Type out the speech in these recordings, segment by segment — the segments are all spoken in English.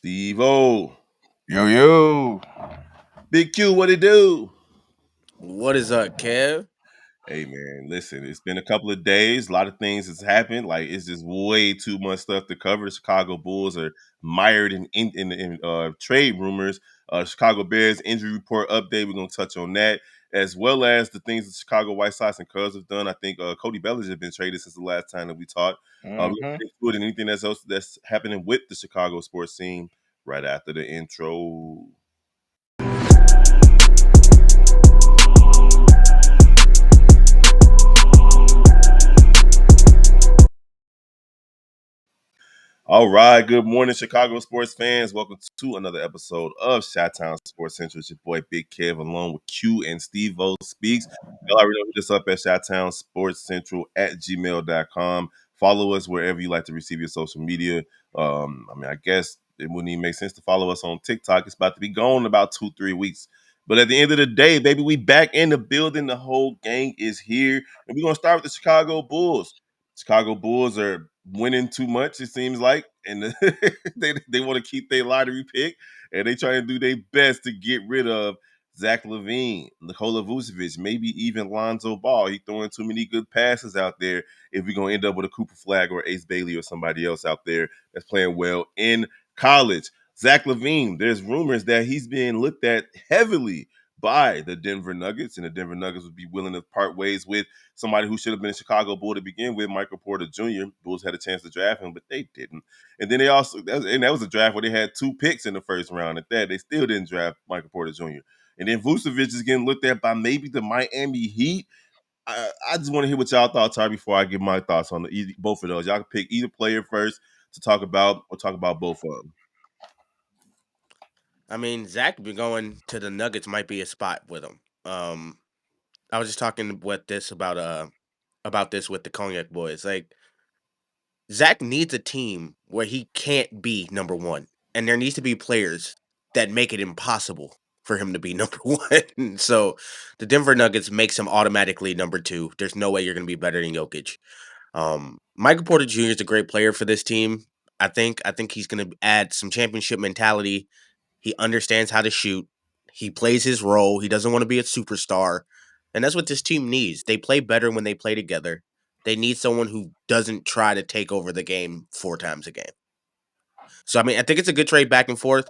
Steve0. Yo, yo. Big Q, what it do? What is up, Kev? Hey man, listen, it's been a couple of days. A lot of things has happened. Like it's just way too much stuff to cover. The Chicago Bulls are mired in trade rumors. Chicago Bears injury report update. We're gonna touch on that, as well as the things the Chicago White Sox and Cubs have done. I think Cody Bellinger has been traded since the last time that we talked. We're gonna hmm get into it and anything else that's happening with the Chicago sports scene right after the intro. All right, good morning, Chicago sports fans. Welcome to another episode of Chi-Town Sports Central. It's your boy Big Kev along with Q and Steve0 Speaks. Y'all already know hit us up at Chi-Town Sports Central at gmail.com. Follow us wherever you like to receive your social media. I guess it wouldn't even make sense to follow us on TikTok. It's about to be gone in about 2-3 weeks. But at the end of the day, baby, we back in the building. The whole gang is here. And we're going to start with the Chicago Bulls. Chicago Bulls are winning too much, it seems like, and they want to keep their lottery pick, and they try to do their best to get rid of Zach Lavine, Nikola Vucevic, maybe even Lonzo Ball. He throwing too many good passes out there. If we're gonna end up with a Cooper Flag or Ace Bailey or somebody else out there that's playing well in college. Zach Lavine, there's rumors that he's being looked at heavily by the Denver Nuggets, and the Denver Nuggets would be willing to part ways with somebody who should have been a Chicago Bull to begin with, Michael Porter Jr. Bulls had a chance to draft him, but they didn't. And then they also, that was a draft where they had 2 picks in the first round. At that, they still didn't draft Michael Porter Jr. And then Vucevic is getting looked at by maybe the Miami Heat. I just want to hear what y'all thoughts are before I give my thoughts on both of those. Y'all can pick either player first to talk about or talk about both of them. I mean, Zach be going to the Nuggets might be a spot with him. I was just talking with this about this with the Cognac boys. Like Zach needs a team where he can't be number one, and there needs to be players that make it impossible for him to be number one. So the Denver Nuggets makes him automatically number two. There's no way you're going to be better than Jokic. Michael Porter Jr. is a great player for this team. I think he's going to add some championship mentality. He understands how to shoot. He plays his role. He doesn't want to be a superstar. And that's what this team needs. They play better when they play together. They need someone who doesn't try to take over the game 4 times a game. So I mean, I think it's a good trade back and forth.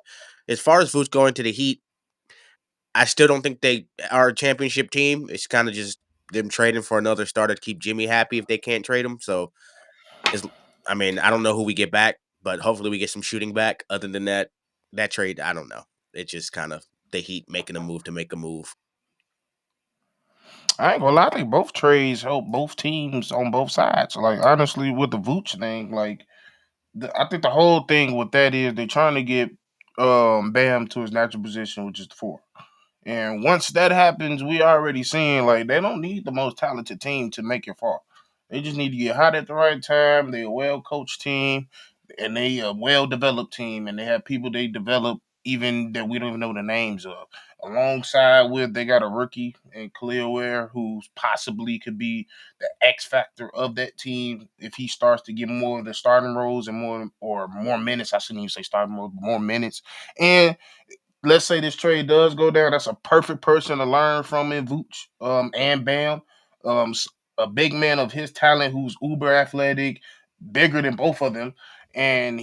As far as Vooch going to the Heat, I still don't think they are a championship team. It's kind of just them trading for another starter to keep Jimmy happy if they can't trade him. So is I mean, I don't know who we get back, but hopefully we get some shooting back. Other than that, that trade, I don't know. It just kind of the Heat making a move to make a move. I ain't gonna lie. I think both trades help both teams on both sides. Like, honestly, with the Vooch thing, like, I think the whole thing with that is they're trying to get Bam to his natural position, which is the 4. And once that happens, we already seeing like they don't need the most talented team to make it far. They just need to get hot at the right time. They're a well coached team, and they a well developed team, and they have people they develop even that we don't even know the names of. Alongside with they got a rookie in Khalil Ware who possibly could be the X factor of that team if he starts to get more of the starting roles and more minutes. I shouldn't even say starting roles, more minutes. And let's say this trade does go down, that's a perfect person to learn from in Vooch, and Bam. A big man of his talent who's uber athletic, bigger than both of them, and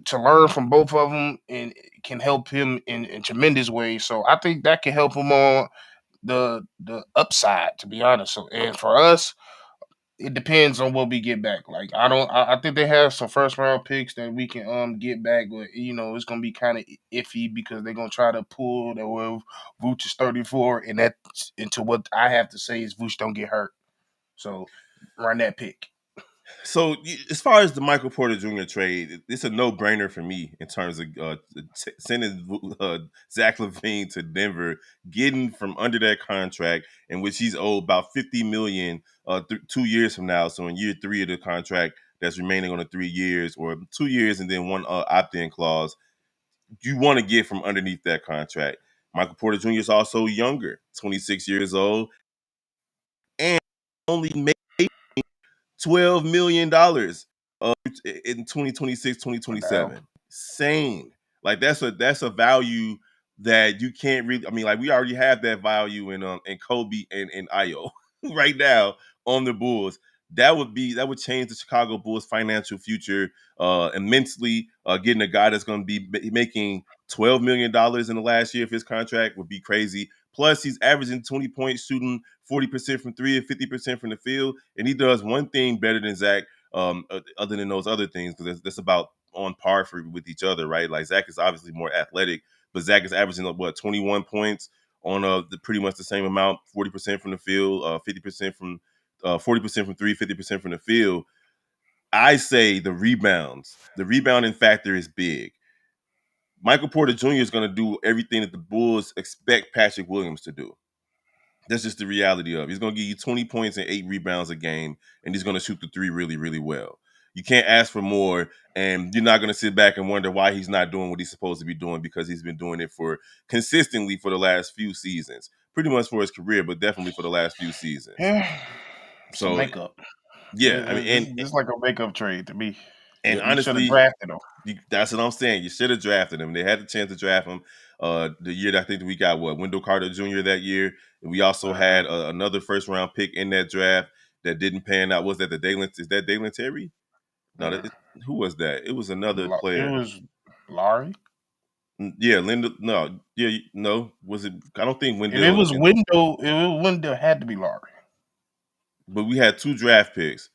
to learn from both of them and can help him in tremendous ways. So I think that can help him on the upside, to be honest. So, and for us, it depends on what we get back. Like I don't, I think they have some first round picks that we can get back, but it's gonna be kind of iffy because they're gonna try to pull that well Vooch is 34, and that into what I have to say is Vooch don't get hurt. So run that pick. So, as far as the Michael Porter Jr. trade, it's a no-brainer for me in terms of sending Zach Lavine to Denver, getting from under that contract in which he's owed about $50 million 2 years from now. So, in year 3 of the contract that's remaining on the 3 years, or 2 years and then one opt-in clause, you want to get from underneath that contract. Michael Porter Jr. is also younger, 26 years old, and only made $12 million in 2026, No doubt. 2027. Insane. Like that's a value that you can't really. I mean, like we already have that value in Kobe and Io right now on the Bulls. That would change the Chicago Bulls financial future immensely. Getting a guy that's going to be making $12 million in the last year of his contract would be crazy. Plus, he's averaging 20 points, shooting 40% from three and 50% from the field, and he does one thing better than Zach. Other than those other things, because that's about on par with each other, right? Like Zach is obviously more athletic, but Zach is averaging 21 points on pretty much the same amount, 40% from the field, 50% from 40% from three, 50% from the field. I say the rebounding factor is big. Michael Porter Jr. is going to do everything that the Bulls expect Patrick Williams to do. That's just the reality of it. He's going to give you 20 points and 8 rebounds a game, and he's going to shoot the three really, really well. You can't ask for more, and you're not going to sit back and wonder why he's not doing what he's supposed to be doing, because he's been doing it for consistently for the last few seasons, pretty much for his career, but definitely for the last few seasons. Yeah, it's a So makeup. yeah, I mean, This is like a makeup trade to me. and You should have honestly, drafted him. that's what I'm saying. You should have drafted him. They had the chance to draft him. The year that I think that we got Wendell Carter Jr. that year, and we also had another first round pick in that draft that didn't pan out. Was that the Dalen? Is that Dalen Terry? No, who was that? It was another It player. was Laurie. Yeah, Linda. No, yeah, no. Was it? I don't think If it Wendell. was window, if it was window, had to be Laurie. But we had 2 draft picks.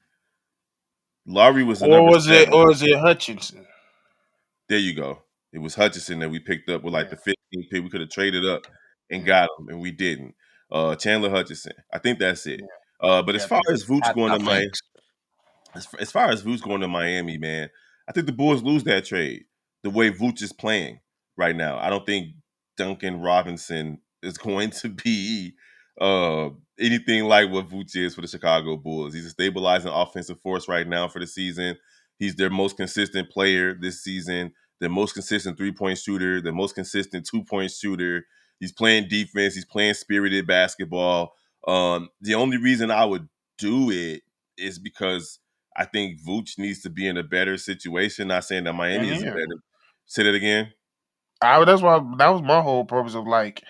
Laurie was the Or number was it 7. or is it Hutchinson? There you go. It was Hutchinson that we picked up with like Yeah, the 15th pick. We could have traded up and yeah, got him, and we didn't. Chandler Hutchinson. I think that's it. yeah. But as Yeah, far as Vooch going I to think as far as Vooch going to Miami, man, I think the Bulls lose that trade the way Vooch is playing right now. I don't think Duncan Robinson is going to be uh, anything like what Vooch is for the Chicago Bulls. He's a stabilizing offensive force right now for the season. He's their most consistent player this season, their most consistent three-point shooter, their most consistent two-point shooter. He's playing defense. He's playing spirited basketball. The only reason I would do it is because I think Vooch needs to be in a better situation. Not saying that Miami and is a yeah. better. Say that again. That's why that was my whole purpose of like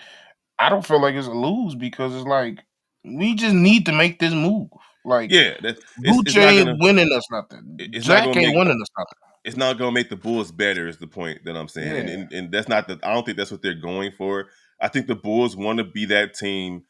I don't feel like it's a lose because it's like we just need to make this move. Like Yeah, that Gucci ain't winning us nothing. it's not Jack gonna ain't make winning us nothing. it's not gonna make the Bulls better. Is the point that I'm saying, and Yeah. and that's not the. I don't think that's what they're going for. I think the Bulls want to be that team.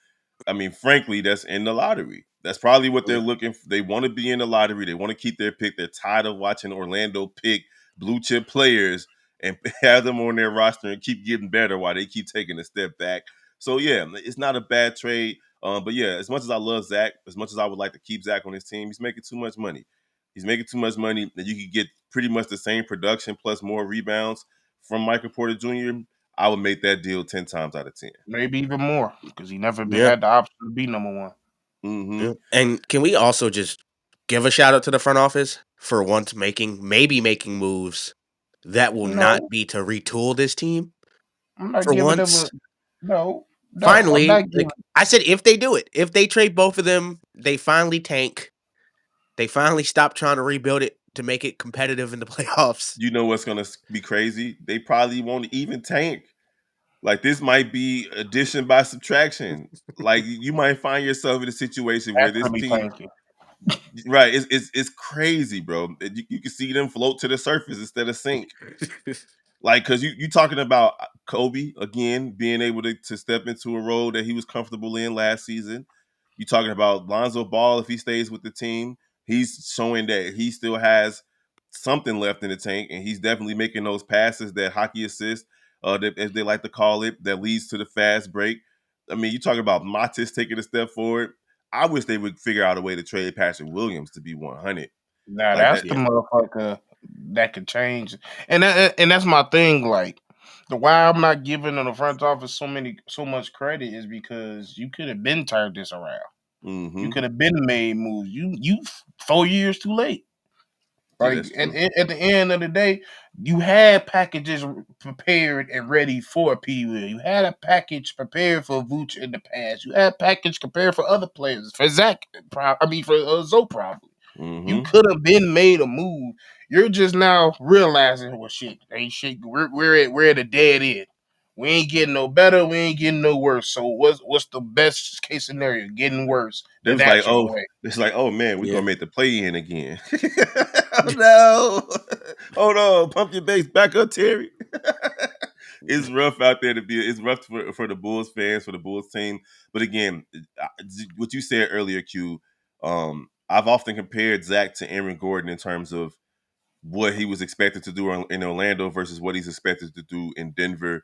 I mean, frankly, that's in the lottery. That's probably what they're looking for. They want to be in the lottery. They want to keep their pick. They're tired of watching Orlando pick blue chip players and have them on their roster and keep getting better while they keep taking a step back. So yeah, it's not a bad trade. But yeah, as much as I love Zach, as much as I would like to keep Zach on his team, he's making too much money. He's making too much money that you could get pretty much the same production plus more rebounds from Michael Porter Jr. I would make that deal 10 times out of 10. Maybe even more because he never yeah, had the option to be number one. Mm-hmm. yeah. And can we also just give a shout out to the front office for once maybe making moves that will not No, be to retool this team I'm not for giving them once? a no, no. I'm Finally, not giving. like I said, if they do it, if they trade both of them, they finally tank. They finally stop trying to rebuild it to make it competitive in the playoffs. You know what's going to be crazy? They probably won't even tank. Like this might be addition by subtraction. Like you might find yourself in a situation where this Actually team, tanking. right? It's crazy, bro. You can see them float to the surface instead of sink. Like, cause you talking about Kobe again being able to step into a role that he was comfortable in last season. You talking about Lonzo Ball if he stays with the team, he's showing that he still has something left in the tank, and he's definitely making those passes, that hockey assist, that, as they like to call it, that leads to the fast break. I mean, you talking about Matis taking a step forward. I wish they would figure out a way to trade Patrick Williams to be 100 Now like that's that. the Yeah. motherfucker that could change, and that's my thing. Like the why I'm not giving the front office so much credit is because you could have been turned this around. You Mm-hmm. could have been made moves. You 4 years too late. Yeah, Like that's true. at the end of the day, you had packages prepared and ready for P. Will. You had a package prepared for Vooch in the past. You had a package prepared for other players. For Zach, for Zoe probably. You Mm-hmm. could have been made a move. You're just now realizing, well, shit, ain't shit. We're at a dead end. We ain't getting no better. We ain't getting no worse. So what's the best case scenario? Getting worse the It was like, natural oh, way. it's like, oh man, we're Yeah. gonna make the play in again. Oh no. Hold on, pump your base back up, Terry. It's rough out there to be. It's rough for the Bulls fans, for the Bulls team. But again, what you said earlier, Q. I've often compared Zach to Aaron Gordon in terms of what he was expected to do in Orlando versus what he's expected to do in Denver.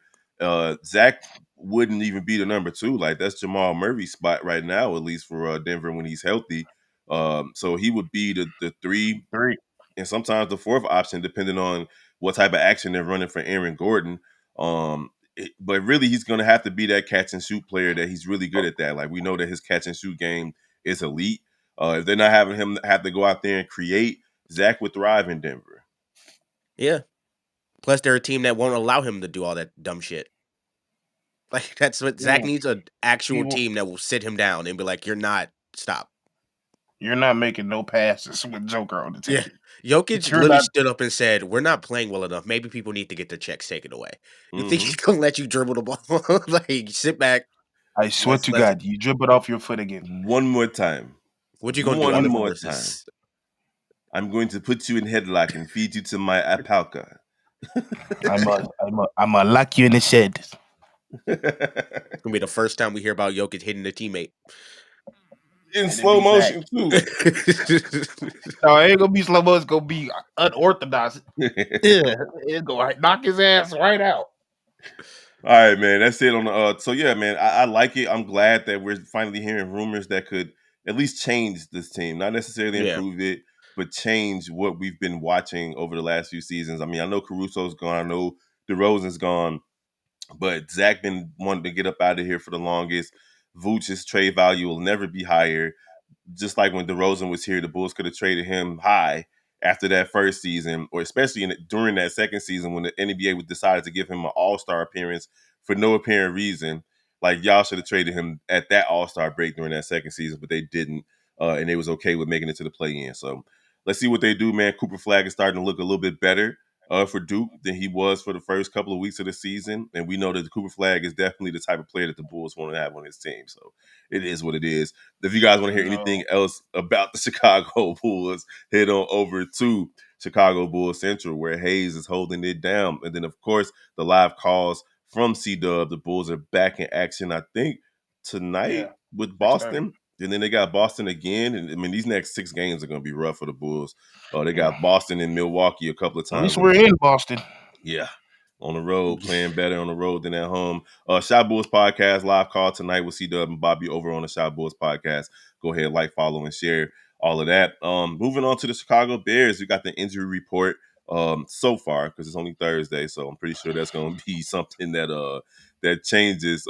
Zach wouldn't even be the number two. Like that's Jamal Murray's spot right now, at least for Denver when he's healthy. So he would be the three Three. and sometimes the fourth option, depending on what type of action they're running for Aaron Gordon. But really, he's going to have to be that catch and shoot player that he's really good at that. Like we know that his catch and shoot game is elite. If they're not having him have to go out there and create, Zach would thrive in Denver. Yeah. Plus, they're a team that won't allow him to do all that dumb shit. Like that's what Zach Mm. needs, an He actual will- team that will sit him down and be like, "You're not stop." You're not making no passes with Joker on the Yeah. team. Jokic You're literally not. stood up and said, "We're not playing well enough. Maybe people need to get their checks taken away." You think Mm-hmm. he's gonna let you dribble the ball? Like, sit back. I swear Let's to let's. God, you drip it off your foot again. One more time. What you gonna do? One Honest more time. versus. I'm going to put you in headlock and feed you to my alpaca. I'm a lock you in the shed. It's gonna be the first time we hear about Jokic hitting a teammate. In And it slow be Zach. motion too. No, it ain't gonna be slow mo. It's gonna be unorthodox. Yeah, it's gonna knock his ass right out. All right, man. That's it on the. So yeah, man. I like it. I'm glad that we're finally hearing rumors that could at least change this team, not necessarily Yeah. improve it, but change what we've been watching over the last few seasons. I mean, I know Caruso's gone. I know DeRozan's gone, but Zach been wanting to get up out of here for the longest. Vucevic's trade value will never be higher. Just like when DeRozan was here, the Bulls could have traded him high after that first season, or especially during that second season when the NBA would decided to give him an All-Star appearance for no apparent reason. Like y'all should have traded him at that All-Star break during that second season, but they didn't, and they was okay with making it to the play-in. So let's see what they do, man. Cooper Flag is starting to look a little bit better for Duke than he was for the first couple of weeks of the season, and we know that Cooper Flag is definitely the type of player that the Bulls want to have on his team. So it is what it is. If you guys want to hear No, anything else about the Chicago Bulls, head on over to Chicago Bulls Central, where Hayes is holding it down. And then, of course, the live calls from C-Dub. The Bulls are back in action, I think, tonight yeah, with 6:30. Boston. And then they got Boston again. And I mean, these next 6 games are going to be rough for the Bulls. They Yeah. got Boston and Milwaukee a couple of At least times. we're in Boston. Yeah. On the road, playing better on the road than at home. Shot Bulls Podcast, live call tonight with C-Dub and Bobby over on the Shot Bulls Podcast. Go ahead, like, follow, and share all of that. Moving on to the Chicago Bears, we got the injury report so far, because it's only Thursday, so I'm pretty sure that's going to be something that changes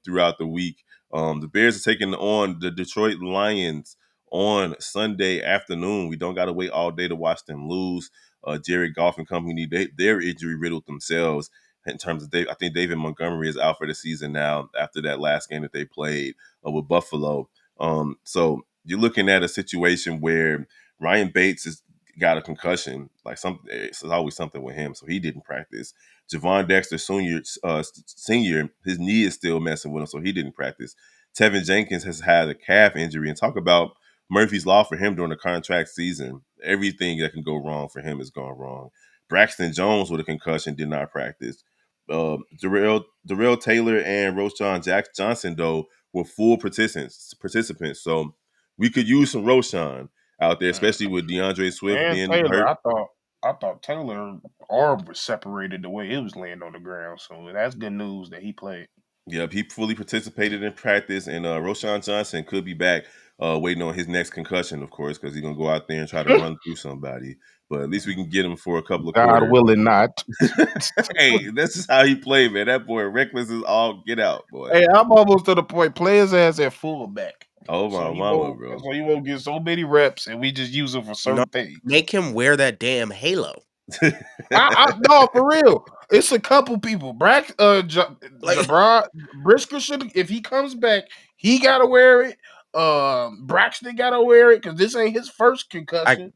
throughout the week. The Bears are taking on the Detroit Lions on Sunday afternoon. We don't got to wait all day to watch them lose. Jared Goff and company, they're injury riddled themselves in terms of I think David Montgomery is out for the season now after that last game that they played with Buffalo. So you're looking at a situation where Ryan Bates has got a concussion, like something. It's always something with him, so he didn't practice. Javon Dexter senior, his knee is still messing with him, so he didn't practice. Tevin Jenkins has had a calf injury, and talk about Murphy's Law for him during the contract season. Everything that can go wrong for him is gone wrong. Braxton Jones with a concussion did not practice. Darrell Taylor and Roshan Johnson, though, were full participants. So we could use some Roshan out there, especially with DeAndre Swift And being Taylor, hurt. I thought Taylor arm was separated the way it was laying on the ground. So that's good news that he played. Yep, he fully participated in practice, and Roshan Johnson could be back waiting on his next concussion, of course, because he's going to go out there and try to run through somebody. But at least we can get him for a couple of God quarters. willing, not. Hey, this is how he played, man. That boy reckless is all get out, boy. Hey, I'm almost to the point. Play his ass at fullback, Oh so my he mama, won't. bro. So he won't get so many reps, and we just use him for No, certain things. make him wear that damn halo. I no, for real. It's a couple people. Like, Jabron Brisker should, if he comes back, he gotta wear it. Braxton gotta wear it because this ain't his first I concussion.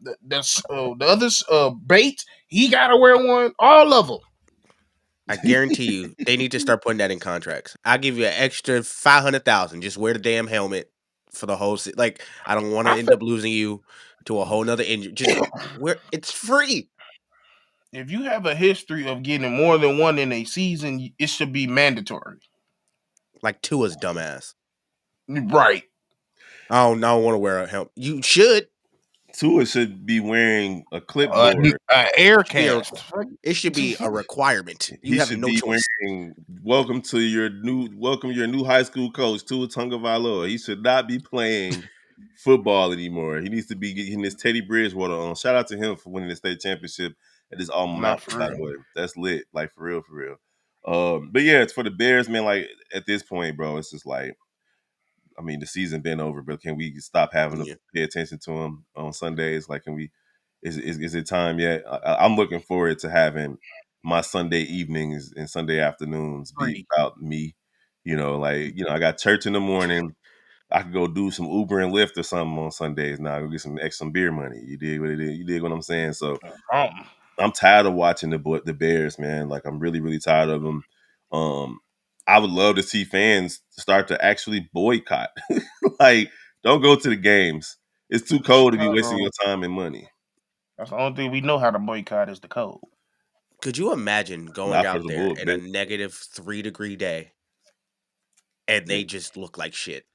The others, Bates, he got to wear one. All of them. I guarantee you, they need to start putting that in contracts. I'll give you an extra 500,000. Just wear the damn helmet for the whole. Like, I don't want to I end feel, up losing you to a whole nother injury. Just wear. It's free. if you have a history of getting more than one in a season, it should be mandatory. Like Tua's dumbass. Right. Oh no, I don't want to wear a helmet. You should. Tua should be wearing a clipboard. Air It should be a, cast. it should be a requirement. You He have should no be choice. wearing welcome your new high school coach, Tua Tagovailoa. He should not be playing football anymore. He needs to be getting his Teddy Bridgewater on. Shout out to him for winning the state championship at his alma Not mater, for by the real. way. That's lit, like for real, for real. But yeah, it's for the Bears, man. Like at this point, bro, it's just like, I mean, the season been over, but can we stop having to Yeah. pay attention to him on Sundays? Like, can we? Is it time yet? I'm looking forward to having my Sunday evenings and Sunday afternoons be Free. about me. I got church in the morning. I could go do some Uber and Lyft or something on Sundays. Now go get some beer money. You dig what it is? You dig what I'm saying? So Um, I'm tired of watching the Bears, man. Like I'm really, really tired of them. Um, I would love to see fans start to actually boycott. Like, don't go to the games. It's too cold to be wasting Chicago. your time and money. That's the only thing we know how to boycott is the code. Could you imagine going Not for out the there bull. in a negative 3-degree day and they just look like shit?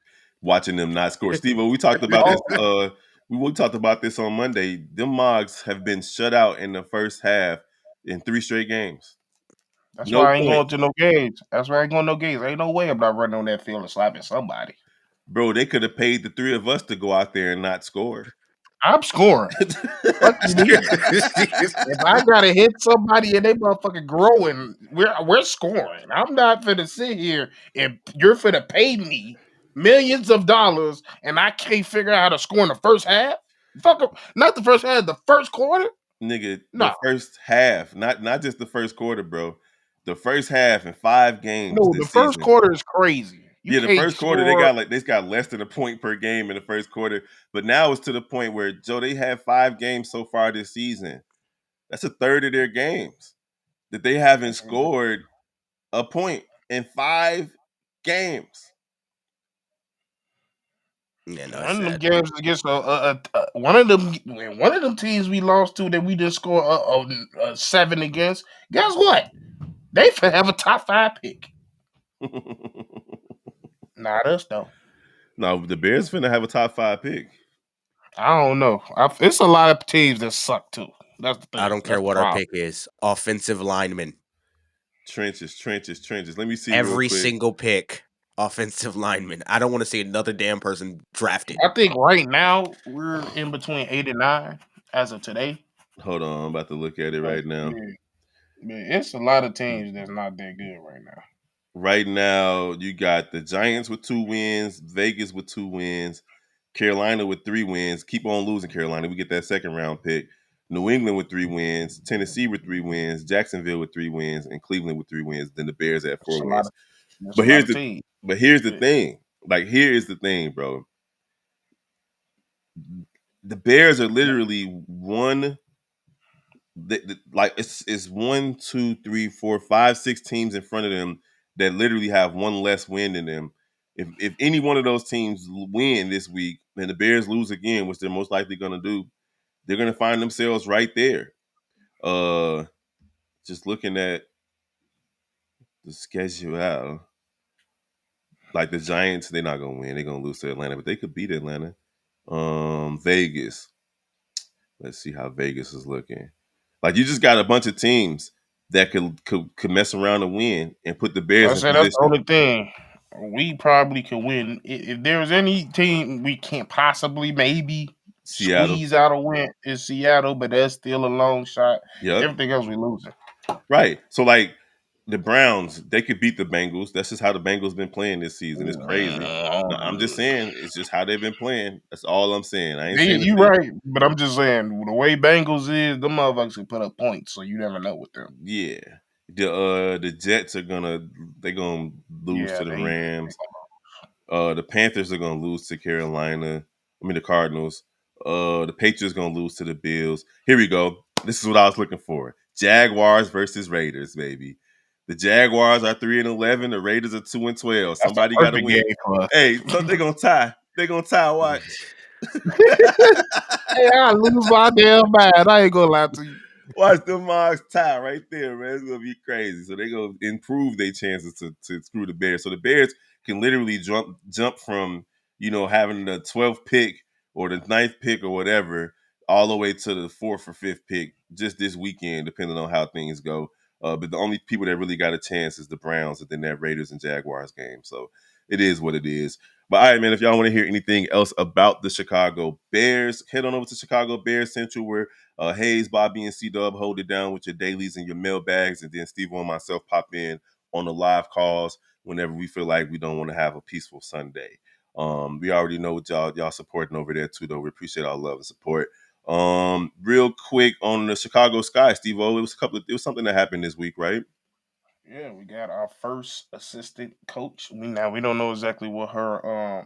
Watching them not score. Steve, we talked about this. Oh, We talked about this on Monday. Them Mogs have been shut out in the first half in 3 straight games. that's No why I ain't going points. to no games. That's why I ain't going to no games. Ain't no way I'm not running on that field and slapping somebody. Bro, they could have paid the 3 of us to go out there and not score. I'm scoring. Fuck you mean? If I gotta hit somebody and they motherfucking growing, we're scoring. I'm not finna sit here and you're finna pay me millions of dollars and I can't figure out how to score in the first half. Fuck 'em. Not the first half, the first quarter. Nigga, the No, first half, not just the first quarter, bro. The first half in 5 games no, the this first season. quarter is crazy. You Yeah, the can't first quarter they score. got less than a point per game in the first quarter, but now it's to the point where Joe they have 5 games so far this season. That's a third of their games that they haven't That's scored a point in 5 games. Yeah, no, it's one of them sad. games against one of them teams we lost to that we didn't score a 7 against. Guess what? They finna have a top 5 pick. Not us though. No, the Bears finna have a top 5 pick. I don't know. It's a lot of teams that suck too. That's the I thing. don't care That's the what our problem. pick is. Offensive lineman. Trenches, trenches, trenches. Let me see real Every quick. single pick, offensive lineman. I don't want to see another damn person drafted. I think right now we're in between 8 and 9 as of today. Hold on, I'm about to look at it right now. Yeah, it's a lot of teams that's not that good right now. Right now, you got the Giants with 2 wins, Vegas with 2 wins, Carolina with 3 wins. Keep on losing, Carolina. We get that second round pick. New England with 3 wins, Tennessee with 3 wins, Jacksonville with 3 wins, and Cleveland with 3 wins. Then the Bears at It's 4 a lot wins. of That's a But lot here's of the teams. but here's the Yeah. thing. Like here is the thing, bro. The Bears are literally like it's 1, 2, 3, 4, 5, 6 teams in front of them that literally have one less win than them. If any one of those teams win this week and the Bears lose again, which they're most likely going to do, they're going to find themselves right there. Uh, just looking at the schedule, like the Giants, they're not going to win. They're going to lose to Atlanta, but they could beat Atlanta. Vegas. Let's see how Vegas is looking. Like you just got a bunch of teams that could mess around and win and put the Bears I in said that's the position. only thing. We probably could win. If there's any team we can't possibly maybe Seattle. squeeze out a win, is Seattle, but that's still a long shot. Yep. Everything else we losing. Right. So like the Browns, they could beat the Bengals. That's just how the Bengals been playing this season. It's crazy. No, I'm just saying it's just how they've been playing. That's all I'm saying. I ain't saying that You they right, but I'm just saying the way Bengals is, the motherfuckers can put up points, so you never know with them. yeah. The Jets they're gonna lose Yeah, to the they Rams. The Panthers are gonna lose to Carolina. I mean the Cardinals. The Patriots gonna lose to the Bills. Here we go. This is what I was looking for. Jaguars versus Raiders, baby. The Jaguars are 3-11. The Raiders are 2-12. That's a Somebody got to perfect win. game for us. Hey, so they're gonna tie. They're gonna tie. Watch. Hey, I lose my damn mind. I ain't gonna lie to you. Watch the Mogs tie right there, man. It's gonna be crazy. So they're gonna improve their chances to screw the Bears. So the Bears can literally jump from having the 12th pick or the ninth pick or whatever, all the way to the fourth or fifth pick just this weekend, depending on how things go. But the only people that really got a chance is the Browns and then that Raiders and Jaguars game. So it is what it is. But all right, man, if y'all want to hear anything else about the Chicago Bears, head on over to Chicago Bears Central, where Hayes, Bobby, and C-Dub hold it down with your dailies and your mailbags, and then Steve and myself pop in on the live calls whenever we feel like we don't want to have a peaceful Sunday. We already know what y'all supporting over there too, though. We appreciate our love and support. Real quick on the Chicago Sky, Steve-O, it was something that happened this week, right? Yeah, we got our first assistant coach. We don't know exactly what her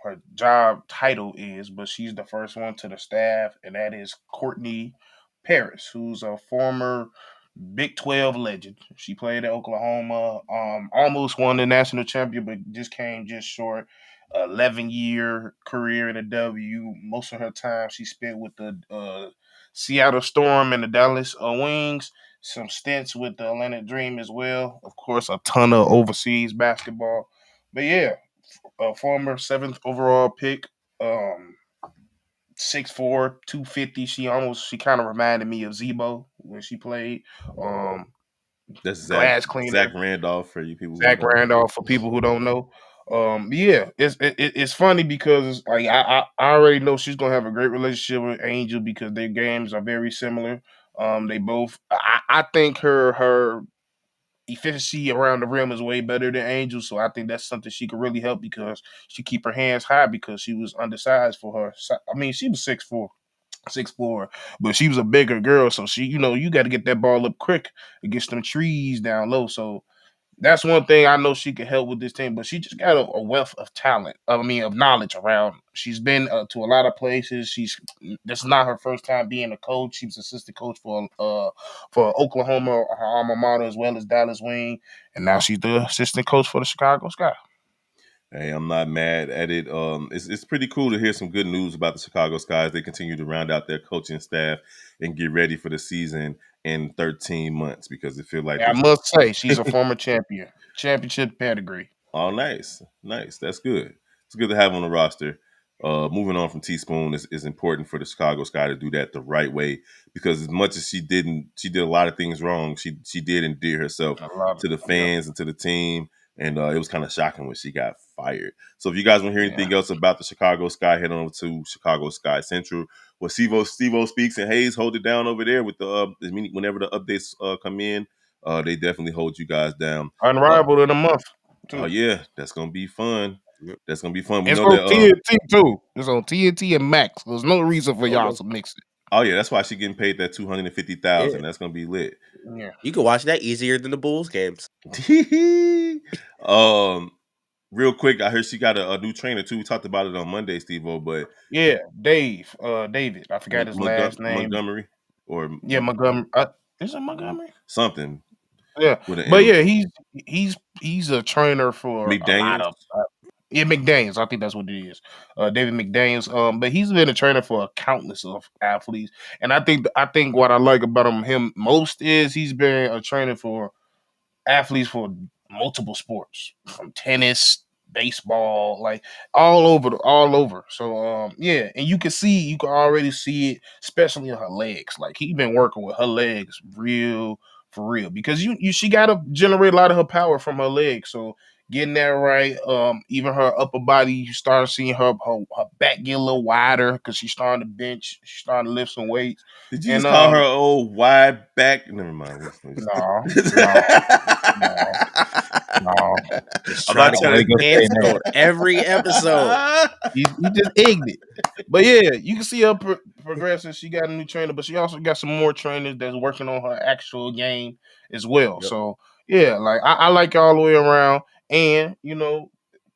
her job title is, but she's the first one to the staff, and that is Courtney Paris, who's a former Big 12 legend. She played at Oklahoma, almost won the national champion, but just came just short. 11-year career in the W. Most of her time she spent with the Seattle Storm and the Dallas Wings, some stints with the Atlanta Dream as well. Of course, a ton of overseas basketball. But yeah, a former seventh overall pick, um, 6'4", 250. She kind of reminded me of Zebo when she played. Um, That's Zach Glass cleaner, Zach Randolph for you people who Zach don't know. Randolph for people who don't know. Yeah, it's funny because like I already know she's gonna have a great relationship with Angel because their games are very similar. They both I think her efficiency around the rim is way better than Angel, so I think that's something she could really help because she keep her hands high because she was undersized for her. I mean, she was 6'4", 6'4", but she was a bigger girl, so she you got to get that ball up quick against them trees down low. So that's one thing I know she could help with this team, but she just got a wealth of talent. Of knowledge around. She's been to a lot of places. This is not her first time being a coach. She was assistant coach for Oklahoma, her alma mater, as well as Dallas Wing, and now she's the assistant coach for the Chicago Sky. Hey, I'm not mad at it. It's pretty cool to hear some good news about the Chicago Sky as they continue to round out their coaching staff and get ready for the season in 13 months because it feels like And I there's must say, she's a former champion, championship pedigree. Oh, nice, nice. That's good. It's good to have on the roster. Moving on from Teaspoon is important for the Chicago Sky to do that the right way because as much as she did a lot of things wrong. She did endear herself A lot of to the yeah, fans and to the team, and it was kind of shocking when she got fired. So if you guys want to hear yeah. anything else about the Chicago Sky, head on over to Chicago Sky Central, where Steve-O speaks and Hayes hold it down over there with the whenever the updates come in. They definitely hold you guys down. Uh, Unrivaled in a month Oh too. yeah, that's gonna be fun. Yep. That's gonna be fun. We It's know on that. TNT too. It's on TNT and Max. There's no reason for y'all Okay. to mix it. Oh yeah, that's why she getting paid that 250,000. Yeah. That's gonna be lit. Yeah. You can watch that easier than the Bulls games. um, real quick, I heard she got a new trainer too. We talked about it on Monday, Steve-O, but Yeah, David. I forgot his last name. Montgomery or Yeah, Montgomery. Is it Montgomery? something Yeah, with an but M. yeah, he's a trainer for a lot McDaniels. of. Yeah, McDaniels. I think that's what it is. David McDaniels. But he's been a trainer for a countless of athletes, and I think what I like about him most is he's been a trainer for athletes for multiple sports, from tennis, baseball, like all over. So yeah, and you can already see it, especially in her legs. Like he been working with her legs real for real because she gotta generate a lot of her power from her legs. So getting that right, even her upper body, you start seeing her back get a little wider because she's starting to bench, she's starting to lift some weights. Did you And just call her old wide back? Never mind. no, no, no, no. Just I'm trying not to I get trying us ain't gonna say that. canceled every episode. He just ignorant. But yeah, you can see her progressing. She got a new trainer, but she also got some more trainers that's working on her actual game as well. Yep. So yeah, like I like her all the way around. And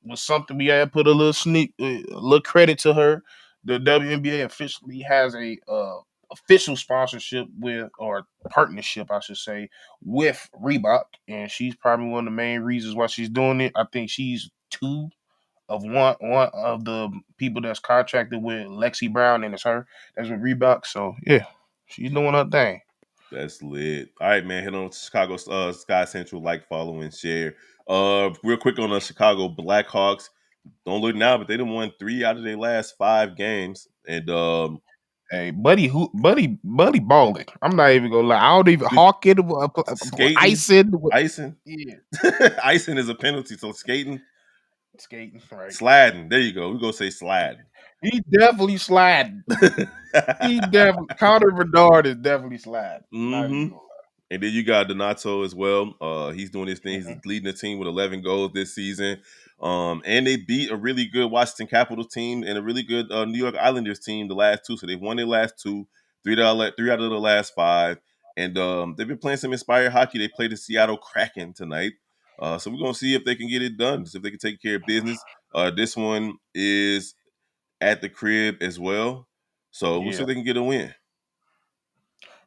was something we had put a little a little credit to her. the WNBA officially has a official sponsorship with, or partnership, I should say, with Reebok, and she's probably one of the main reasons why she's doing it. I think she's one of the people that's contracted with Lexi Brown, and it's her that's with Reebok. So yeah, she's doing her thing. That's lit. All right, man. Head on to Chicago Sky Central, like, follow, and share. Real quick on the Chicago Blackhawks. Don't look now, but they done won 3 out of their last 5 games. And Hey, buddy, balling. I'm not even gonna lie. I don't even hawk it, skating, icing. icing, Yeah, icing is a penalty. So skating, skating. Right. sliding. There you go. We gonna say sliding. He definitely sliding. He definitely Connor Bedard is definitely sliding. Not even hmm gonna And then you got Donato as well. He's doing his thing. lie. He's leading the team with 11 goals this season. And they beat a really good Washington Capitals team and a really good New York Islanders team the last 2. So they've won their last 2, 3 out of the last 5. And they've been playing some inspired hockey. They played the Seattle Kraken tonight. So we're gonna see if they can get it done. See if they can take care of business. This one is at the crib as well. So we'll see Yeah. if they can get a win.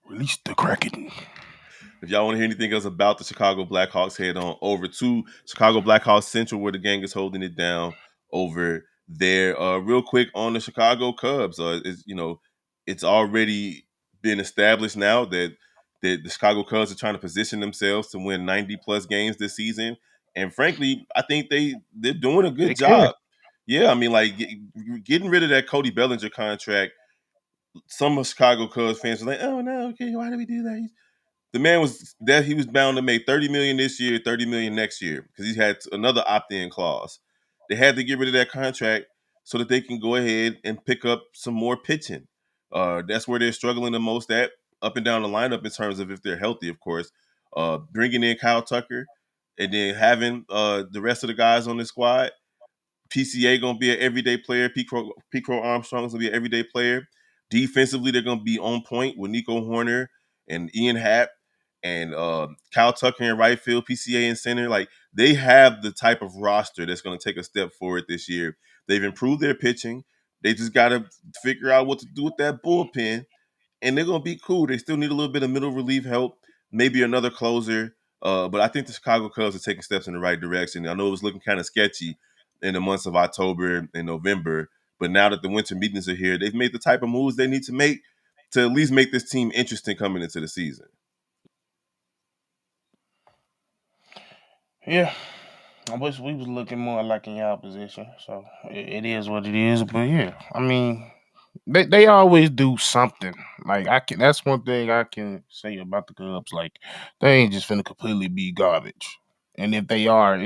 Release the Kraken. If y'all want to hear anything else about the Chicago Blackhawks, head on over to Chicago Blackhawks Central, where the gang is holding it down over there. Real quick on the Chicago Cubs, it's already been established now that the Chicago Cubs are trying to position themselves to win 90 plus games this season, and frankly, I think they're doing a good They can. job. Yeah, I mean, like getting rid of that Cody Bellinger contract. Some of Chicago Cubs fans are like, "Oh no, okay, why do we do that?" The man he was bound to make 30 million this year, 30 million next year because he had another opt-in clause. They had to get rid of that contract so that they can go ahead and pick up some more pitching. That's where they're struggling the most at, up and down the lineup in terms of if they're healthy, of course. Bringing in Kyle Tucker and then having the rest of the guys on the squad. PCA gonna be an everyday player. Pico Armstrong's gonna be an everyday player. Defensively, they're gonna be on point with Nico Horner and Ian Happ and Kyle Tucker in right field, PCA in center. Like they have the type of roster that's gonna take a step forward this year. They've improved their pitching. They just gotta figure out what to do with that bullpen and they're gonna be cool. They still need a little bit of middle relief help, maybe another closer. But I think the Chicago Cubs are taking steps in the right direction. I know it was looking kind of sketchy in the months of October and November, but now that the winter meetings are here, they've made the type of moves they need to make to at least make this team interesting coming into the season. Yeah. I wish we was looking more like in y'all position. So it is what it is. But yeah, I mean, they always do something. Like I can. That's one thing I can say about the Cubs. Like they ain't just finna completely be garbage. And if they are,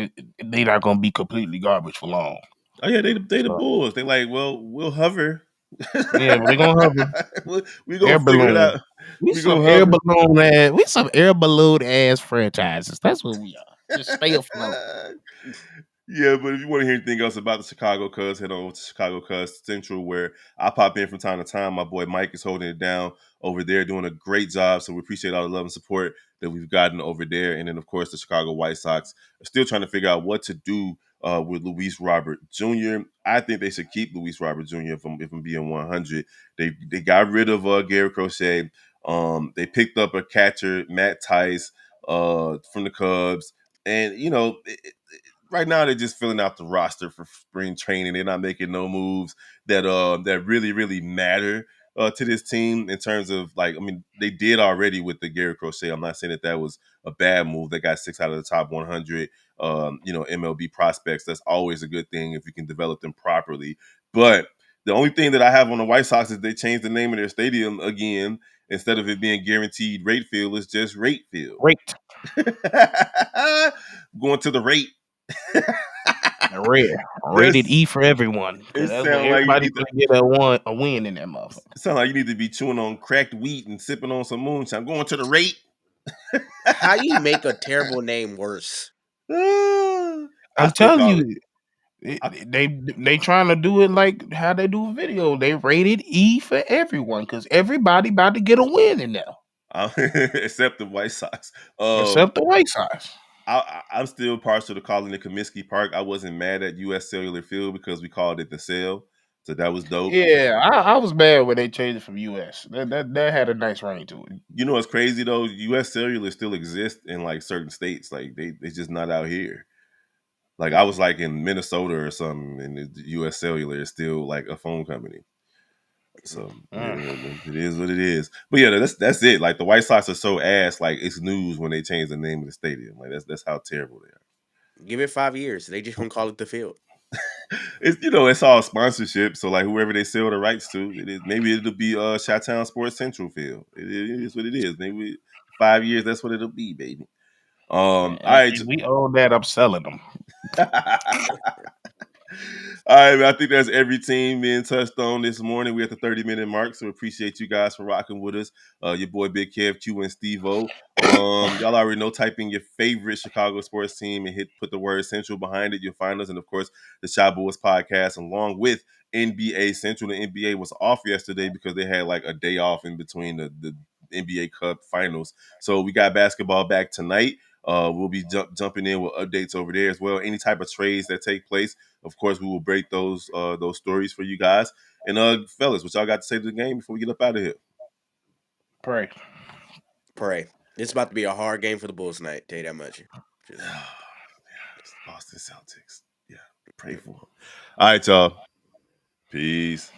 they not gonna be completely garbage for long. Oh yeah, they the So Bulls. They like, well, we'll hover. yeah, but they gonna hover. we Air gonna figure it balloon. out. We We some gonna air hover. balloon ass. We some air balloon ass franchises. That's what we are. Just stay afloat. Yeah, but if you want to hear anything else about the Chicago Cubs, head on over to Chicago Cubs Central, where I pop in from time to time. My boy Mike is holding it down over there, doing a great job. So we appreciate all the love and support that we've gotten over there. And then, of course, the Chicago White Sox are still trying to figure out what to do with Luis Robert Jr. I think they should keep Luis Robert Jr. If I'm being 100. They got rid of Garrett Crochet. They picked up a catcher, Matt Tice, from the Cubs. And, right now they're just filling out the roster for spring training. They're not making no moves that really really matter to this team in terms of like I mean they did already with the Gary Crochet. I'm not saying that was a bad move. They got 6 out of the top 100 MLB prospects. That's always a good thing if you can develop them properly. But the only thing that I have on the White Sox is they changed the name of their stadium again. Instead of it being guaranteed rate field, it's just rate field. Great. Going to the rate. Red. Rated That's E for everyone. it Because that's what sound like you everybody need to gonna get a win in that motherfucker. it sound like you need to be chewing on cracked wheat and sipping on some moonshine. Going to the rate. How you make a terrible name worse? I I'm still telling call it. you, I, they trying to do it like how they do video. They rated E for everyone because everybody about to get a win in there. except the White Sox. Except the White Sox. I'm still partial to calling it Comiskey Park. I wasn't mad at U.S. Cellular Field because we called it the Cell. So that was dope. Yeah, I was mad when they changed it from US. That had a nice ring to it. You know what's crazy though? US Cellular still exists in like certain states. Like they just not out here. Like I was like in Minnesota or something, and the US Cellular is still like a phone company. So Mm. it is what it is. But yeah, that's it. Like the White Sox are so ass. Like it's news when they change the name of the stadium. Like that's how terrible they are. Give it 5 years. They just gonna call it the field. It's it's all sponsorship. So like whoever they sell the rights to, it is maybe it'll be Chi-Town Sports Central Field. It is what it is. Maybe 5 years. That's what it'll be, baby. All right. If we own that, I'm selling them. All right, man, I think that's every team being touched on this morning. We're at the 30-minute mark, so appreciate you guys for rocking with us. Your boy Big Kev, Q, and Steve-0. Y'all already know, type in your favorite Chicago sports team and put the word Central behind it. You'll find us. And of course, the Shy Boys podcast, along with NBA Central. The NBA was off yesterday because they had like a day off in between the NBA Cup finals. So we got basketball back tonight. We'll be jumping in with updates over there as well. Any type of trades that take place, of course, we will break those stories for you guys. And fellas, what y'all got to say to the game before we get up out of here? Pray. Pray. It's about to be a hard game for the Bulls tonight. Tell you that much. Just Boston Celtics. Yeah, pray for them. All right, y'all. Peace.